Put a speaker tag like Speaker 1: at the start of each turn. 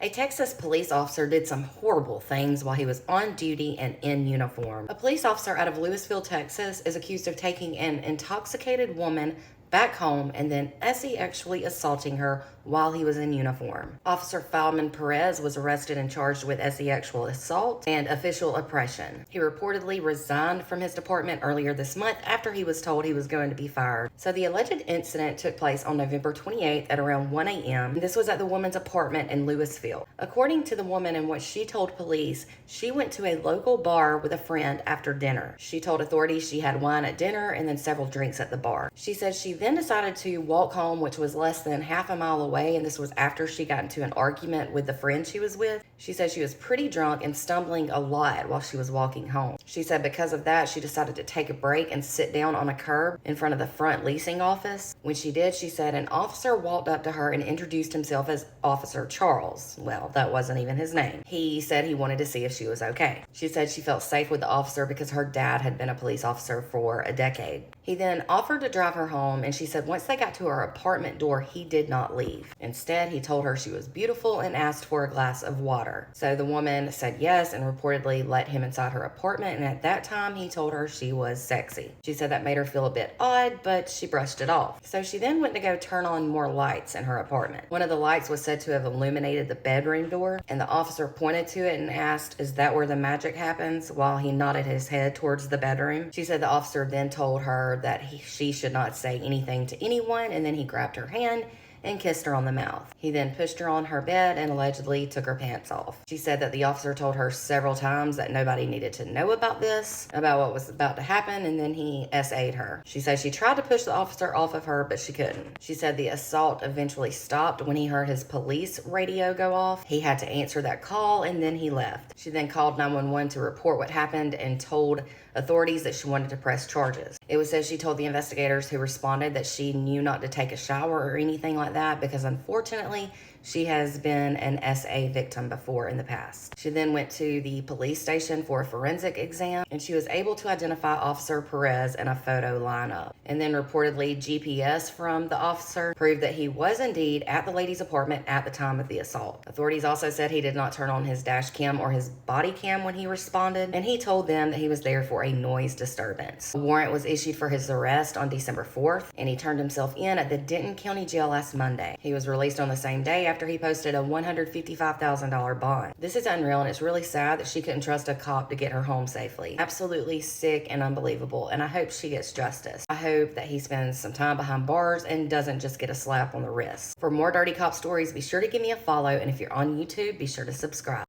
Speaker 1: A Texas police officer did some horrible things while he was on duty and in uniform. A police officer out of Lewisville, Texas, is accused of taking an intoxicated woman back home and then actually assaulting her while he was in uniform. Officer Falman Perez was arrested and charged with sexual assault and official oppression. He reportedly resigned from his department earlier this month after he was told he was going to be fired. So the alleged incident took place on November 28th at around 1 a.m. This was at the woman's apartment in Lewisville. According to the woman and what she told police, she went to a local bar with a friend after dinner. She told authorities she had wine at dinner and then several drinks at the bar. She said she then decided to walk home, which was less than half a mile away, and this was after she got into an argument with the friend she was with. She said she was pretty drunk and stumbling a lot while she was walking home. She said because of that, she decided to take a break and sit down on a curb in front of the front leasing office. When she did, she said an officer walked up to her and introduced himself as Officer Charles. Well, that wasn't even his name. He said he wanted to see if she was okay. She said she felt safe with the officer because her dad had been a police officer for a decade. He then offered to drive her home, and she said once they got to her apartment door, he did not leave. Instead, he told her she was beautiful and asked for a glass of water. So the woman said yes and reportedly let him inside her apartment, and at that time, he told her she was sexy. She said that made her feel a bit odd, but she brushed it off. So she then went to go turn on more lights in her apartment. One of the lights was said to have illuminated the bedroom door, and the officer pointed to it and asked, "Is that where the magic happens?" while he nodded his head towards the bedroom. She said the officer then told her that she should not say anything to anyone, and then he grabbed her hand and kissed her on the mouth. He then pushed her on her bed and allegedly took her pants off. She said that the officer told her several times that nobody needed to know about this, about what was about to happen, and then he SA'd her. She said she tried to push the officer off of her, but she couldn't. She said the assault eventually stopped when he heard his police radio go off. He had to answer that call, and then he left. She then called 911 to report what happened and told authorities that she wanted to press charges. It was said she told the investigators who responded that she knew not to take a shower or anything like that because unfortunately she has been an SA victim before in the past. She then went to the police station for a forensic exam, and she was able to identify Officer Perez in a photo lineup. And then reportedly GPS from the officer proved that he was indeed at the lady's apartment at the time of the assault. Authorities also said he did not turn on his dash cam or his body cam when he responded, and he told them that he was there for a noise disturbance. A warrant was issued for his arrest on December 4th, and he turned himself in at the Denton County Jail last Monday. He was released on the same day after he posted a $155,000 bond. This is unreal, and it's really sad that she couldn't trust a cop to get her home safely. Absolutely sick and unbelievable, and I hope she gets justice. I hope that he spends some time behind bars and doesn't just get a slap on the wrist. For more Dirty Cop stories, be sure to give me a follow, and if you're on YouTube, be sure to subscribe.